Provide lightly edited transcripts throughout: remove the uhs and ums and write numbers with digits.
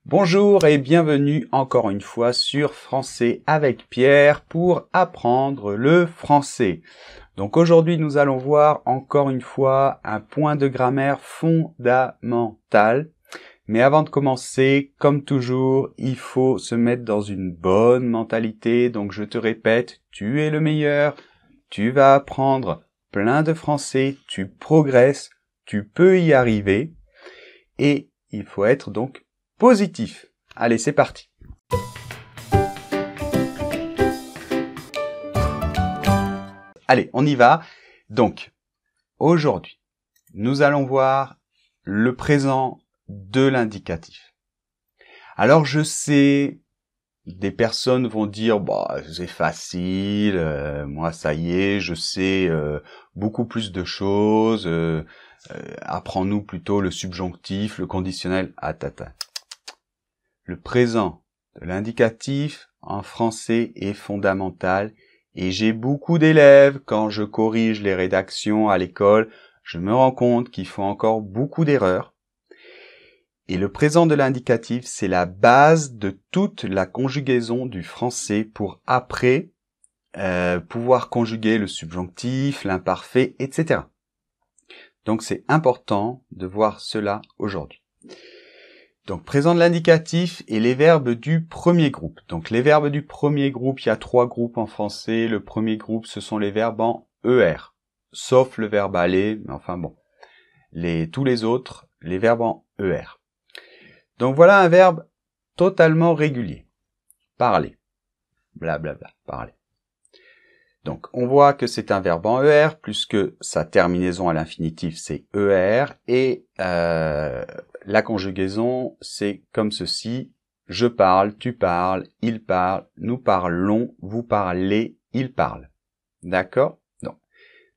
Bonjour et bienvenue encore une fois sur Français avec Pierre pour apprendre le français. Donc aujourd'hui nous allons voir encore une fois un point de grammaire fondamental. Mais avant de commencer, comme toujours, il faut se mettre dans une bonne mentalité. Donc je te répète, tu es le meilleur, tu vas apprendre plein de français, tu progresses, tu peux y arriver. Et il faut être donc positif. Allez, c'est parti. Allez, on y va. Donc, aujourd'hui, nous allons voir le présent de l'indicatif. Alors, je sais, des personnes vont dire, bah, c'est facile, moi, ça y est, je sais beaucoup plus de choses, apprends-nous plutôt le subjonctif, le conditionnel, atata. Le présent de l'indicatif en français est fondamental et j'ai beaucoup d'élèves quand je corrige les rédactions à l'école, je me rends compte qu'ils font encore beaucoup d'erreurs. Et le présent de l'indicatif, c'est la base de toute la conjugaison du français pour après pouvoir conjuguer le subjonctif, l'imparfait, etc. Donc c'est important de voir cela aujourd'hui. Donc, présent de l'indicatif et les verbes du premier groupe. Donc, les verbes du premier groupe, il y a 3 groupes en français. Le premier groupe, ce sont les verbes en ER. Sauf le verbe aller, mais enfin bon. Tous les autres, les verbes en ER. Donc, voilà un verbe totalement régulier. Parler. Blablabla, parler. Donc, on voit que c'est un verbe en ER, puisque sa terminaison à l'infinitif, c'est ER, et la conjugaison, c'est comme ceci. Je parle, tu parles, il parle, nous parlons, vous parlez, il parle. D'accord? Donc,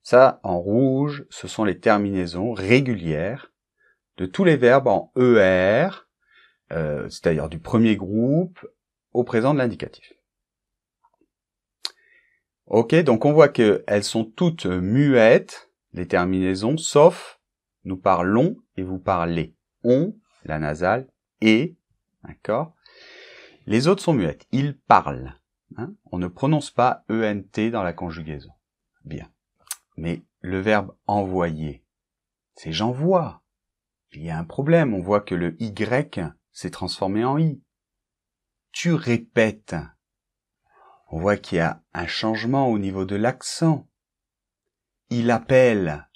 ça, en rouge, ce sont les terminaisons régulières de tous les verbes en ER, c'est-à-dire du premier groupe au présent de l'indicatif. Ok, donc on voit qu'elles sont toutes muettes, les terminaisons, sauf nous parlons et vous parlez. On, la nasale, et, d'accord. Les autres sont muettes. Ils parlent. Hein, on ne prononce pas ENT dans la conjugaison. Bien. Mais le verbe envoyer, c'est j'envoie. Il y a un problème. On voit que le Y s'est transformé en I. Tu répètes. On voit qu'il y a un changement au niveau de l'accent. Il appelle.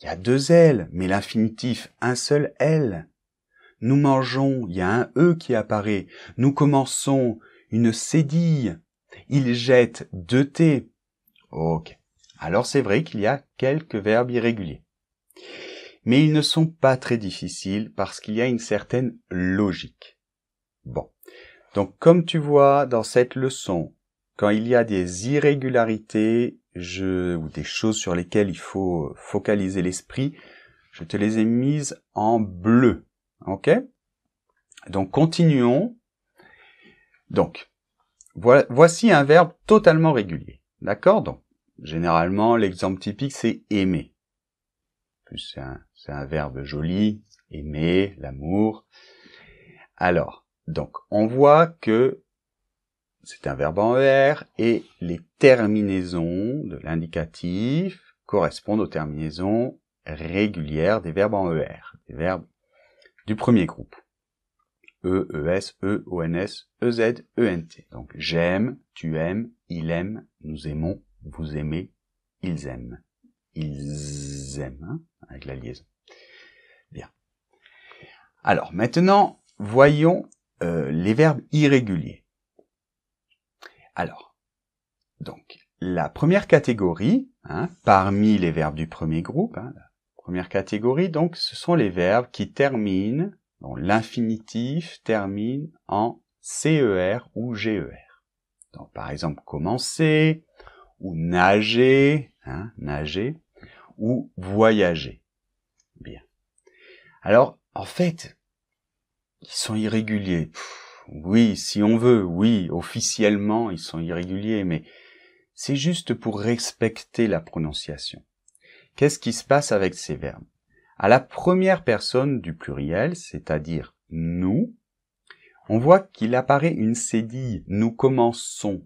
Il y a 2 L, mais l'infinitif, un seul L. Nous mangeons, il y a un E qui apparaît. Nous commençons, une cédille. Il jette 2 T. Ok. Alors c'est vrai qu'il y a quelques verbes irréguliers. Mais ils ne sont pas très difficiles parce qu'il y a une certaine logique. Bon. Donc comme tu vois dans cette leçon, quand il y a des irrégularités, ou des choses sur lesquelles il faut focaliser l'esprit, je te les ai mises en bleu. Ok? Donc, continuons. Donc, voici un verbe totalement régulier. D'accord? Donc, généralement, l'exemple typique, c'est aimer. Plus, c'est un verbe joli. Aimer, l'amour. Alors, donc, on voit que c'est un verbe en ER et les terminaisons de l'indicatif correspondent aux terminaisons régulières des verbes en ER, des verbes du premier groupe. E, ES, E, ONS, EZ, ENT. Donc j'aime, tu aimes, il aime, nous aimons, vous aimez, ils aiment. Ils aiment, hein, avec la liaison. Bien. Alors maintenant, voyons les verbes irréguliers. Alors, donc, la première catégorie, hein, parmi les verbes du premier groupe, hein, la première catégorie, donc, ce sont les verbes qui terminent, donc l'infinitif termine en CER ou GER. Donc, par exemple, commencer, ou nager, hein, nager, ou voyager. Bien. Alors, en fait, ils sont irréguliers. Oui, si on veut, oui, officiellement, ils sont irréguliers, mais c'est juste pour respecter la prononciation. Qu'est-ce qui se passe avec ces verbes? À la première personne du pluriel, c'est-à-dire nous, on voit qu'il apparaît une cédille. Nous commençons.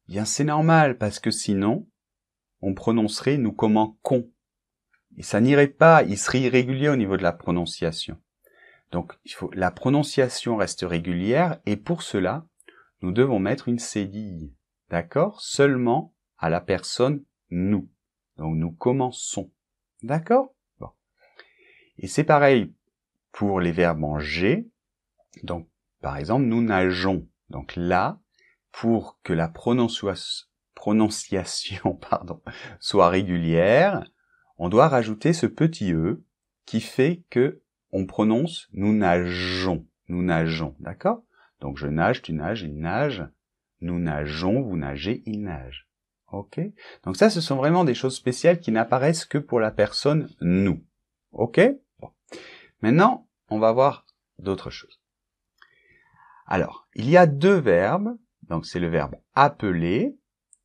Bien, c'est normal, parce que sinon, on prononcerait nous commençons. Et ça n'irait pas, il serait irrégulier au niveau de la prononciation. Donc, la prononciation reste régulière, et pour cela, nous devons mettre une cédille. D'accord? Seulement à la personne nous. Donc, nous commençons. D'accord? Bon. Et c'est pareil pour les verbes en G. Donc, par exemple, nous nageons. Donc là, pour que la prononciation soit régulière, on doit rajouter ce petit E qui fait que on prononce nous nageons. Nous nageons. D'accord? Donc je nage, tu nages, il nage. Nous nageons, vous nagez, il nage. Ok? Donc ça, ce sont vraiment des choses spéciales qui n'apparaissent que pour la personne nous. Ok? Bon. Maintenant, on va voir d'autres choses. Alors, il y a deux verbes. Donc c'est le verbe appeler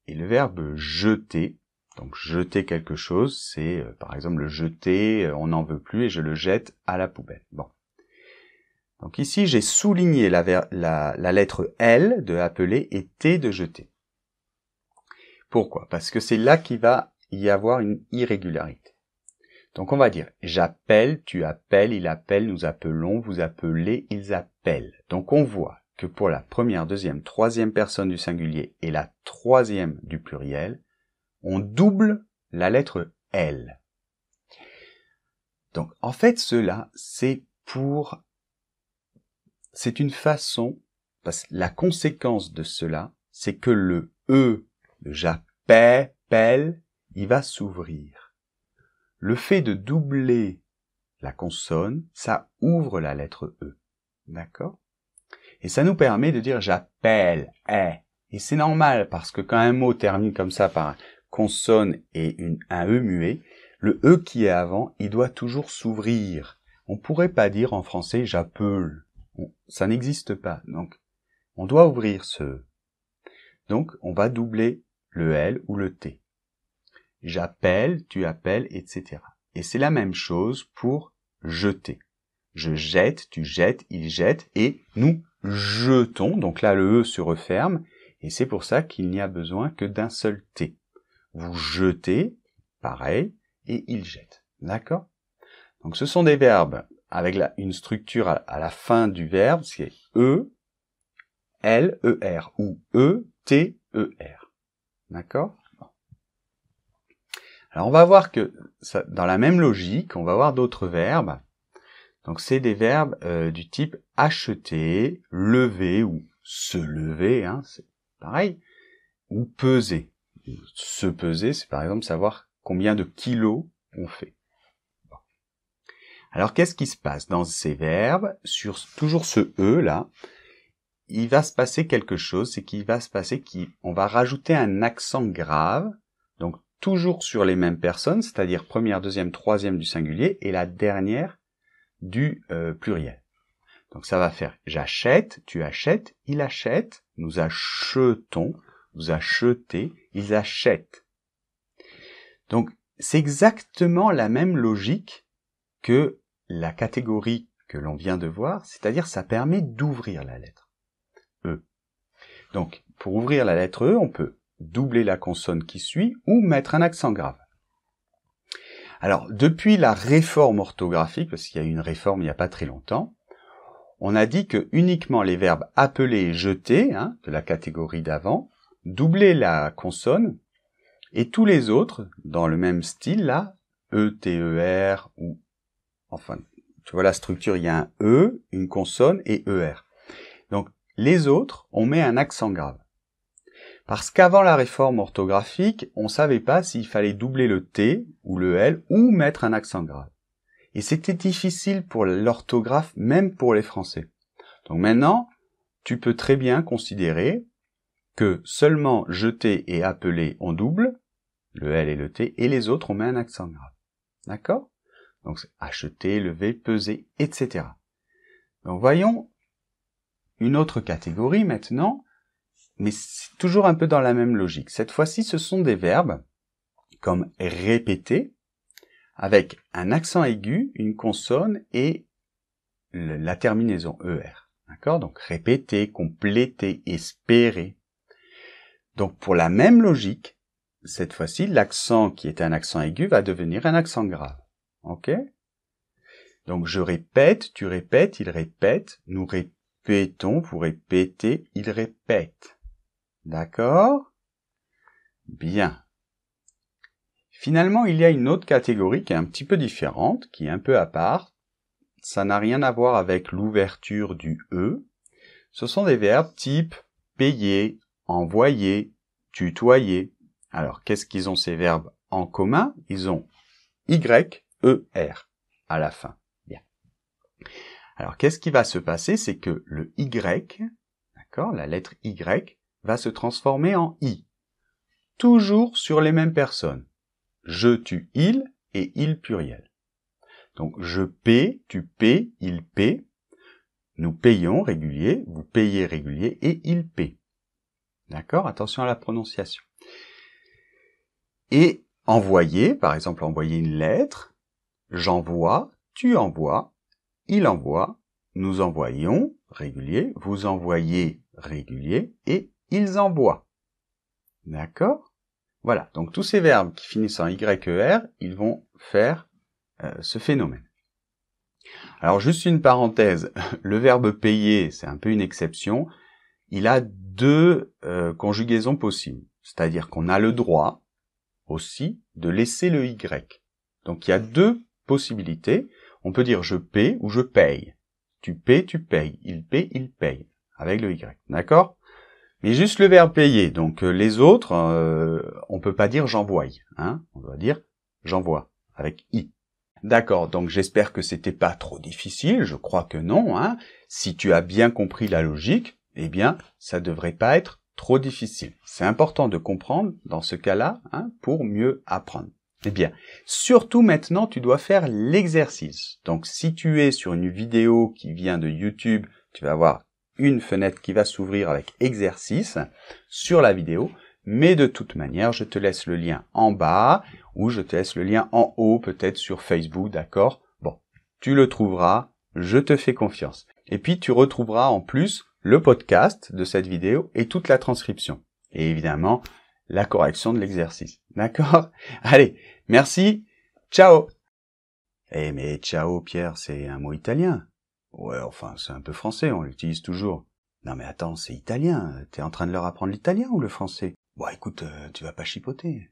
et le verbe jeter. Donc jeter quelque chose, c'est par exemple le jeter, on n'en veut plus et je le jette à la poubelle. Bon. Donc ici, j'ai souligné la lettre L de appeler et T de jeter. Pourquoi? Parce que c'est là qu'il va y avoir une irrégularité. Donc on va dire j'appelle, tu appelles, il appelle, nous appelons, vous appelez, ils appellent. Donc on voit que pour la première, deuxième, troisième personne du singulier et la troisième du pluriel, on double la lettre L. Donc en fait cela, c'est une façon, parce que la conséquence de cela, c'est que le E de j'appelle, il va s'ouvrir. Le fait de doubler la consonne, ça ouvre la lettre E. D'accord? Et ça nous permet de dire j'appelle, Et c'est normal, parce que quand un mot termine comme ça par consonne et un E muet, le E qui est avant, il doit toujours s'ouvrir. On pourrait pas dire en français j'appelle. Ça n'existe pas. Donc, on doit ouvrir ce E. Donc, on va doubler le L ou le T. J'appelle, tu appelles, etc. Et c'est la même chose pour jeter. Je jette, tu jettes, il jette, et nous jetons. Donc là, le E se referme, et c'est pour ça qu'il n'y a besoin que d'un seul T. Vous jetez, pareil, et il jette. D'accord? Donc ce sont des verbes avec une structure à la fin du verbe, c'est E, L, E, R, ou E, T, E, R. D'accord? Alors on va voir que dans la même logique, on va voir d'autres verbes. Donc c'est des verbes du type acheter, lever ou se lever, c'est pareil, ou peser. Se peser, c'est par exemple savoir combien de kilos on fait. Bon. Alors qu'est-ce qui se passe dans ces verbes, sur toujours ce E là, il va se passer quelque chose, c'est qu'il va se passer qu'on va rajouter un accent grave, donc toujours sur les mêmes personnes, c'est-à-dire première, deuxième, troisième du singulier, et la dernière du pluriel. Donc ça va faire j'achète, tu achètes, il achète, nous achetons, vous achetez, ils achètent. Donc c'est exactement la même logique que la catégorie que l'on vient de voir, c'est-à-dire ça permet d'ouvrir la lettre E. Donc pour ouvrir la lettre E, on peut doubler la consonne qui suit ou mettre un accent grave. Alors, depuis la réforme orthographique, parce qu'il y a eu une réforme il n'y a pas très longtemps, on a dit que uniquement les verbes appeler et jeter, de la catégorie d'avant, doublaient la consonne, et tous les autres, dans le même style là, E, T, E, R, ou, enfin, tu vois la structure, il y a un E, une consonne et ER. Donc, les autres, on met un accent grave. Parce qu'avant la réforme orthographique, on savait pas s'il fallait doubler le T ou le L ou mettre un accent grave. Et c'était difficile pour l'orthographe, même pour les Français. Donc maintenant, tu peux très bien considérer que seulement jeter et appeler on double, le L et le T, et les autres on met un accent grave. D'accord? Donc c'est acheter, lever, peser, etc. Donc voyons une autre catégorie maintenant, mais c'est toujours un peu dans la même logique. Cette fois-ci, ce sont des verbes comme répéter, avec un accent aigu, une consonne et la terminaison ER. D'accord? Donc répéter, compléter, espérer. Donc pour la même logique, cette fois-ci, l'accent qui est un accent aigu va devenir un accent grave. Ok? Donc je répète, tu répètes, il répète, nous répétons, vous répétez, il répète. D'accord? Bien. Finalement, il y a une autre catégorie qui est un petit peu différente, qui est un peu à part. Ça n'a rien à voir avec l'ouverture du E. Ce sont des verbes type payer, envoyer, tutoyer. Alors, qu'est-ce qu'ils ont ces verbes en commun? Ils ont Y, E, R à la fin. Bien. Alors, qu'est-ce qui va se passer? C'est que le Y, d'accord, la lettre Y, va se transformer en I. Toujours sur les mêmes personnes. Je, tu, il et il pluriel. Donc, je paie, tu paies, il paie. Nous payons régulier, vous payez régulier et il paie. D'accord? Attention à la prononciation. Et envoyer, par exemple, envoyer une lettre. J'envoie, tu envoies, il envoie, nous envoyons régulier, vous envoyez régulier et ils envoient. D'accord? Voilà. Donc, tous ces verbes qui finissent en YER, ils vont faire ce phénomène. Alors juste une parenthèse, le verbe payer, c'est un peu une exception. Il a deux conjugaisons possibles. C'est-à-dire qu'on a le droit aussi de laisser le Y. Donc il y a deux possibilités. On peut dire je paie ou je paye. Tu paies, tu payes. Il paie, il paye. Avec le Y. D'accord? Mais juste le verbe payer. Donc les autres, on peut pas dire j'envoie. Hein? On doit dire j'envoie. Avec I. D'accord, donc j'espère que c'était pas trop difficile, je crois que non, hein. Si tu as bien compris la logique, eh bien, ça devrait pas être trop difficile. C'est important de comprendre dans ce cas-là, hein, pour mieux apprendre. Eh bien, surtout maintenant, tu dois faire l'exercice. Donc, si tu es sur une vidéo qui vient de YouTube, tu vas avoir une fenêtre qui va s'ouvrir avec exercice sur la vidéo. Mais de toute manière, je te laisse le lien en bas ou je te laisse le lien en haut, peut-être sur Facebook, d'accord? Bon, tu le trouveras, je te fais confiance. Et puis, tu retrouveras en plus le podcast de cette vidéo et toute la transcription. Et évidemment, la correction de l'exercice. D'accord? Allez, merci, ciao! Eh mais ciao, Pierre, c'est un mot italien. Ouais, enfin, c'est un peu français, on l'utilise toujours. Non mais attends, c'est italien, t'es en train de leur apprendre l'italien ou le français? Bon, écoute, tu vas pas chipoter.